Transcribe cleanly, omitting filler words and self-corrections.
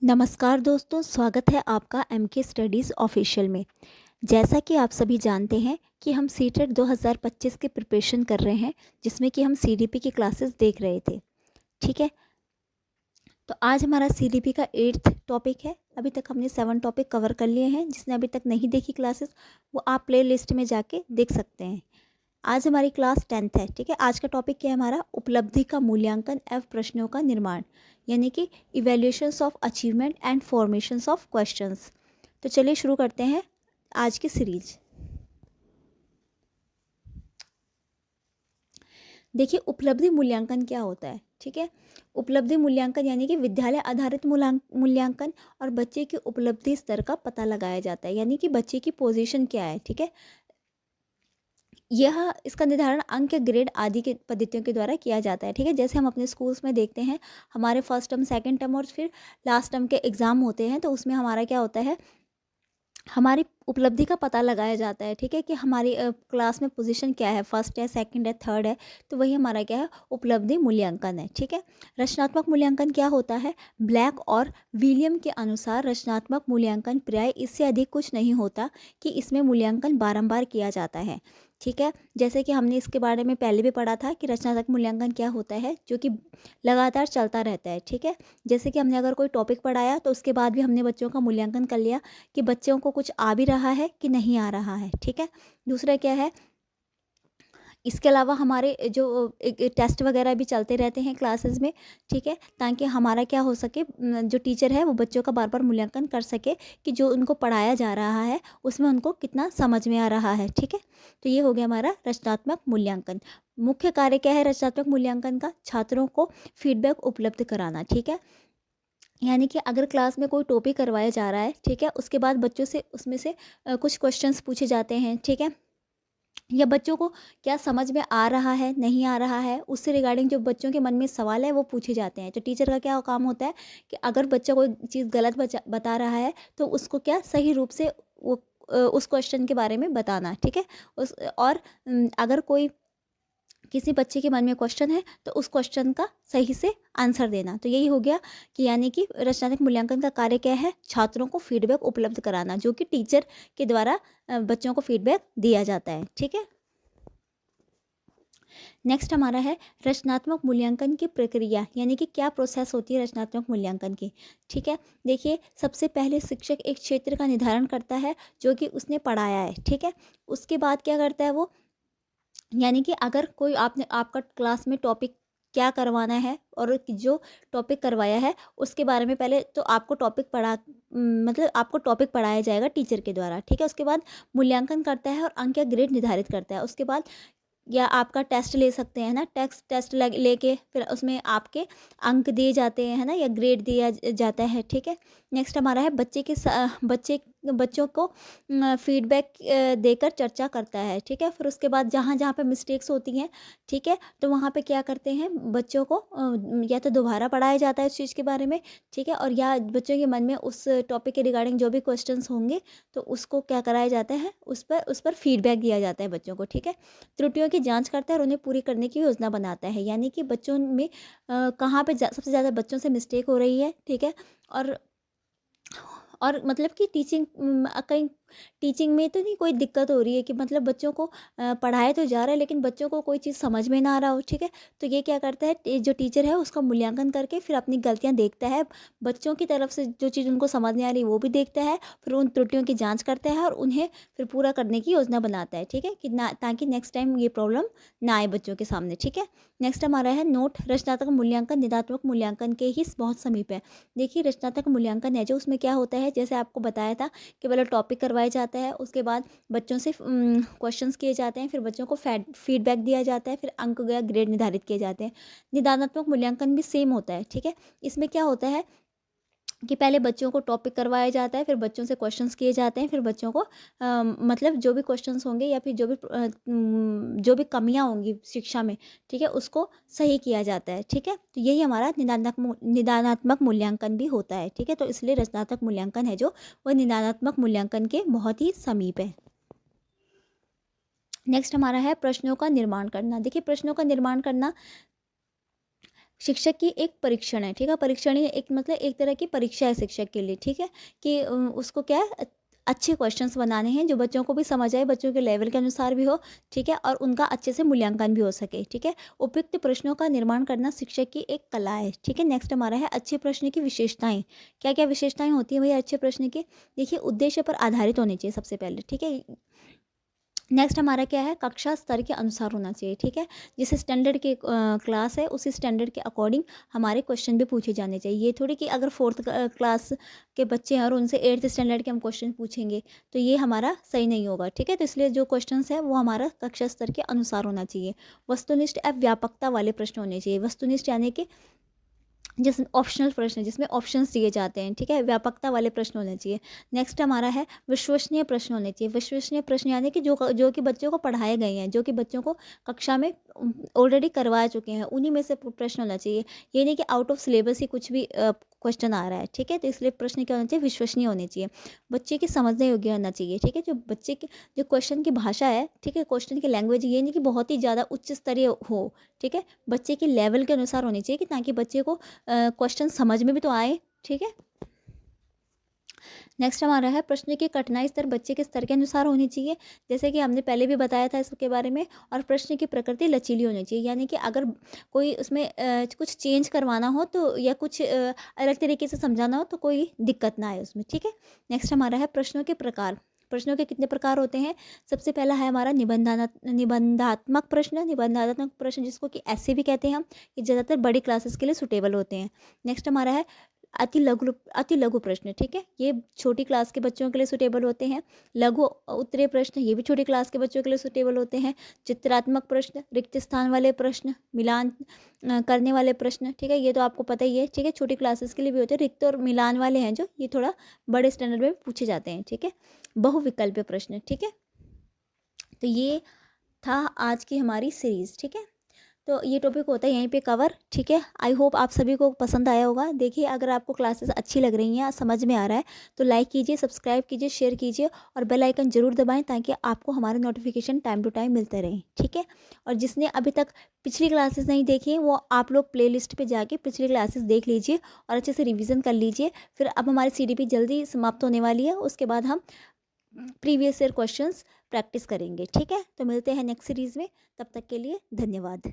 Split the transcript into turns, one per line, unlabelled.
नमस्कार दोस्तों, स्वागत है आपका एमके स्टडीज़ ऑफिशियल में। जैसा कि आप सभी जानते हैं कि हम सीटेट 2025 की प्रिपरेशन कर रहे हैं, जिसमें कि हम सीडीपी की क्लासेस देख रहे थे। ठीक है, तो आज हमारा सीडीपी का 8th टॉपिक है। अभी तक हमने 7 टॉपिक कवर कर लिए हैं। जिसने अभी तक नहीं देखी क्लासेस, वो आप प्ले लिस्ट में जाके देख सकते हैं। आज हमारी क्लास 10th है। ठीक है, आज का टॉपिक क्या है हमारा? उपलब्धि का मूल्यांकन एवं प्रश्नों का निर्माण, यानी कि evaluations of achievement and formations of questions. तो चलिए शुरू करते हैं आज की सीरीज। देखिए, उपलब्धि मूल्यांकन क्या होता है? ठीक है, उपलब्धि मूल्यांकन यानी कि विद्यालय आधारित मूल्यांकन और बच्चे की उपलब्धि स्तर का पता लगाया जाता है, यानी कि बच्चे की पोजीशन क्या है। ठीक है, यह इसका निर्धारण अंक, ग्रेड आदि के पद्धतियों के द्वारा किया जाता है। ठीक है, जैसे हम अपने स्कूल्स में देखते हैं, हमारे फर्स्ट टर्म, सेकंड टर्म और फिर लास्ट टर्म के एग्ज़ाम होते हैं, तो उसमें हमारा क्या होता है, हमारी उपलब्धि का पता लगाया जाता है। ठीक है, कि हमारी क्लास में पोजीशन क्या है, फर्स्ट है, सेकंड है, थर्ड है, तो वही हमारा क्या है, उपलब्धि मूल्यांकन है। ठीक है, रचनात्मक मूल्यांकन क्या होता है? ब्लैक और विलियम के अनुसार रचनात्मक मूल्यांकन प्राय इससे अधिक कुछ नहीं होता कि इसमें मूल्यांकन बारंबार किया जाता है। ठीक है, जैसे कि हमने इसके बारे में पहले भी पढ़ा था कि रचनात्मक मूल्यांकन क्या होता है, जो कि लगातार चलता रहता है। ठीक है, जैसे कि हमने अगर कोई टॉपिक पढ़ाया तो उसके बाद भी हमने बच्चों का मूल्यांकन कर लिया कि बच्चों को कुछ आ भी रहा है कि नहीं आ रहा है। ठीक है, दूसरा क्या है, इसके अलावा हमारे जो टेस्ट वगैरह भी चलते रहते हैं क्लासेस में। ठीक है, ताकि हमारा क्या हो सके, जो टीचर है वो बच्चों का बार बार मूल्यांकन कर सके कि जो उनको पढ़ाया जा रहा है उसमें उनको कितना समझ में आ रहा है। ठीक है, तो ये हो गया हमारा रचनात्मक मूल्यांकन। मुख्य कार्य क्या है रचनात्मक मूल्यांकन का? छात्रों को फीडबैक उपलब्ध कराना। ठीक है, यानी कि अगर क्लास में कोई टॉपिक करवाया जा रहा है, ठीक है, उसके बाद बच्चों से उसमें से कुछ क्वेश्चंस पूछे जाते हैं। ठीक है, या बच्चों को क्या समझ में आ रहा है, नहीं आ रहा है, उससे रिगार्डिंग जो बच्चों के मन में सवाल है वो पूछे जाते हैं। तो टीचर का क्या काम होता है कि अगर बच्चा कोई चीज़ गलत बता रहा है तो उसको क्या सही रूप से वो उस क्वेश्चन के बारे में बताना। ठीक है, उस और अगर कोई किसी बच्चे के मन में क्वेश्चन है तो उस क्वेश्चन का सही से आंसर देना। तो यही हो गया कि यानी कि रचनात्मक मूल्यांकन का कार्य क्या है? छात्रों को फीडबैक उपलब्ध कराना, जो कि टीचर के द्वारा बच्चों को फीडबैक दिया जाता है। ठीक है, नेक्स्ट हमारा है रचनात्मक मूल्यांकन की प्रक्रिया, यानी कि क्या प्रोसेस होती है रचनात्मक मूल्यांकन की। ठीक है, देखिए, सबसे पहले शिक्षक एक क्षेत्र का निर्धारण करता है जो कि उसने पढ़ाया है। ठीक है, उसके बाद क्या करता है वो, यानी कि अगर कोई आपने आपका क्लास में टॉपिक क्या करवाना है और जो टॉपिक करवाया है उसके बारे में पहले तो आपको टॉपिक मतलब आपको टॉपिक पढ़ाया जाएगा टीचर के द्वारा। ठीक है, उसके बाद मूल्यांकन करता है और अंक या ग्रेड निर्धारित करता है। उसके बाद या आपका टेस्ट ले सकते हैं ना, टेस्ट लेके फिर उसमें आपके अंक दिए जाते हैं, है ना, या ग्रेड दिया जाता है। ठीक है, नेक्स्ट हमारा है बच्चों को फीडबैक देकर चर्चा करता है। ठीक है, फिर उसके बाद जहाँ जहाँ पे मिस्टेक्स होती हैं, ठीक है, तो वहाँ पे क्या करते हैं, बच्चों को या तो दोबारा पढ़ाया जाता है उस चीज़ के बारे में। ठीक है, और या बच्चों के मन में उस टॉपिक के रिगार्डिंग जो भी क्वेश्चंस होंगे तो उसको क्या कराया जाता है, उस पर फीडबैक दिया जाता है बच्चों को। ठीक है, त्रुटियों की जांच करता है और उन्हें पूरी करने की योजना बनाता है, यानी कि बच्चों में कहाँ पे सबसे ज़्यादा बच्चों से मिस्टेक हो रही है। ठीक है, और मतलब कि कहीं टीचिंग में तो नहीं कोई दिक्कत हो रही है कि मतलब बच्चों को पढ़ाया तो जा रहा है लेकिन बच्चों को कोई चीज़ समझ में ना आ रहा हो। ठीक है, तो ये क्या करता है, जो टीचर है उसका मूल्यांकन करके फिर अपनी गलतियां देखता है, बच्चों की तरफ से जो चीज़ उनको समझ नहीं आ रही वो भी देखता है, फिर उन त्रुटियों की जांच करता है और उन्हें फिर पूरा करने की योजना बनाता है। ठीक है, कि ना, ताकि नेक्स्ट टाइम ये प्रॉब्लम ना आए बच्चों के सामने। ठीक है, नेक्स्ट हमारा है नोट, रचनात्मक मूल्यांकन निदात्मक मूल्यांकन के ही बहुत समीप है। देखिए, रचनात्मक मूल्यांकन है जो, उसमें क्या होता है, जैसे आपको बताया था कि पहले टॉपिक करवाया जाता है, उसके बाद बच्चों से क्वेश्चंस किए जाते हैं, फिर बच्चों को फीडबैक दिया जाता है, फिर अंक या ग्रेड निर्धारित किए जाते हैं। निदानात्मक मूल्यांकन भी सेम होता है। ठीक है, इसमें क्या होता है कि पहले बच्चों को टॉपिक करवाया जाता है, फिर बच्चों से क्वेश्चंस किए जाते हैं, फिर बच्चों को मतलब जो भी क्वेश्चंस होंगे या फिर जो भी कमियां होंगी शिक्षा में, ठीक है, उसको सही किया जाता है। ठीक है, तो यही हमारा निदानात्मक मूल्यांकन भी होता है। ठीक है, तो इसलिए रचनात्मक मूल्यांकन है जो, वह निदानात्मक मूल्यांकन के बहुत ही समीप है। नेक्स्ट हमारा है प्रश्नों का निर्माण करना। देखिए, प्रश्नों का निर्माण करना शिक्षक की एक परीक्षण है, ठीक है? परीक्षण ही एक मतलब एक तरह की परीक्षा है शिक्षक के लिए, ठीक है? कि उसको क्या है अच्छे क्वेश्चंस बनाने हैं जो बच्चों को भी समझ आए, बच्चों के लेवल के अनुसार भी हो, ठीक है? और उनका अच्छे से मूल्यांकन भी हो सके, ठीक है? उपयुक्त प्रश्नों का निर्माण करना शिक्षक की एक कला है, ठीक है? नेक्स्ट हमारा है अच्छे प्रश्न की विशेषताएँ। क्या-क्या विशेषताएँ होती हैं भैया अच्छे प्रश्न की? देखिए उद्देश्य पर आधारित होने चाहिए सबसे पहले, ठीक है? नेक्स्ट हमारा क्या है कक्षा स्तर के अनुसार होना चाहिए, ठीक है? जिस स्टैंडर्ड की क्लास है उसी स्टैंडर्ड के अकॉर्डिंग हमारे क्वेश्चन भी पूछे जाने चाहिए। ये थोड़ी कि अगर फोर्थ क्लास के बच्चे हैं और उनसे एट्थ स्टैंडर्ड के हम क्वेश्चन पूछेंगे तो ये हमारा सही नहीं होगा, ठीक है? तो इसलिए जो क्वेश्चन है वो हमारा कक्षा स्तर के अनुसार होना चाहिए। वस्तुनिष्ठ एवं व्यापकता वाले प्रश्न होने चाहिए। वस्तुनिष्ठ यानी कि जिस ऑप्शनल प्रश्न जिसमें ऑप्शंस दिए जाते हैं, ठीक है? व्यापकता वाले प्रश्न होने चाहिए। नेक्स्ट हमारा है विश्वसनीय प्रश्न होने चाहिए। विश्वसनीय प्रश्न यानी कि जो कि बच्चों को पढ़ाए गए हैं, जो कि बच्चों को कक्षा में ऑलरेडी करवा चुके हैं, उन्हीं में से प्रश्न होना चाहिए। ये नहीं कि आउट ऑफ सिलेबस ही कुछ भी क्वेश्चन आ रहा है, ठीक है? तो इसलिए प्रश्न क्या होना चाहिए विश्वसनीय होने चाहिए। बच्चे की समझने योग्य होना चाहिए, ठीक है? जो बच्चे की जो क्वेश्चन की भाषा है, ठीक है? क्वेश्चन की लैंग्वेज ये नहीं कि बहुत ही ज़्यादा उच्च स्तरीय हो, ठीक है? बच्चे के लेवल के अनुसार होनी चाहिए कि ताकि बच्चे को क्वेश्चन समझ में भी तो आए, ठीक है? नेक्स्ट हमारा है प्रश्न की कठिनाई स्तर बच्चे के स्तर के अनुसार होनी चाहिए, जैसे कि हमने पहले भी बताया था इसके बारे में। और प्रश्न की प्रकृति लचीली होनी चाहिए, यानी कि अगर कोई उसमें कुछ चेंज करवाना हो तो या कुछ अलग तरीके से समझाना हो तो कोई दिक्कत ना आए उसमें, ठीक है? नेक्स्ट हमारा है प्रश्नों के प्रकार। प्रश्नों के कितने प्रकार होते हैं? सबसे पहला है हमारा निबंधात्मक प्रश्न। निबंधात्मक प्रश्न जिसको कि ऐसे भी कहते हैं हम, ये ज़्यादातर बड़ी क्लासेस के लिए सुटेबल होते हैं। नेक्स्ट हमारा है अति लघु प्रश्न, ठीक है? ये छोटी क्लास के बच्चों के लिए सुटेबल होते हैं। लघु उत्तरीय प्रश्न ये भी छोटी क्लास के बच्चों के लिए सुटेबल होते हैं। चित्रात्मक प्रश्न, रिक्त स्थान वाले प्रश्न, मिलान करने वाले प्रश्न, ठीक है? ये तो आपको पता ही है, ठीक है? छोटी क्लासेस के लिए भी होते हैं। रिक्त और मिलान वाले हैं जो ये थोड़ा बड़े स्टैंडर्ड में पूछे जाते हैं, ठीक है? बहुविकल्पीय प्रश्न, ठीक है? तो ये था आज की हमारी सीरीज़, ठीक है? तो ये टॉपिक होता है यहीं पे कवर, ठीक है? आई होप आप सभी को पसंद आया होगा। देखिए अगर आपको क्लासेस अच्छी लग रही हैं, समझ में आ रहा है तो लाइक कीजिए, सब्सक्राइब कीजिए, शेयर कीजिए और बेल आइकन ज़रूर दबाएं ताकि आपको हमारे नोटिफिकेशन टाइम टू टाइम मिलते रहें, ठीक है? और जिसने अभी तक पिछली क्लासेस नहीं देखी हैं वो आप लोग प्लेलिस्ट पे जाके पिछली क्लासेस देख लीजिए और अच्छे से रिविज़न कर लीजिए। फिर अब हमारी CDP जल्दी समाप्त होने वाली है, उसके बाद हम प्रीवियस ईयर क्वेश्चंस प्रैक्टिस करेंगे, ठीक है? तो मिलते हैं नेक्स्ट सीरीज़ में, तब तक के लिए धन्यवाद।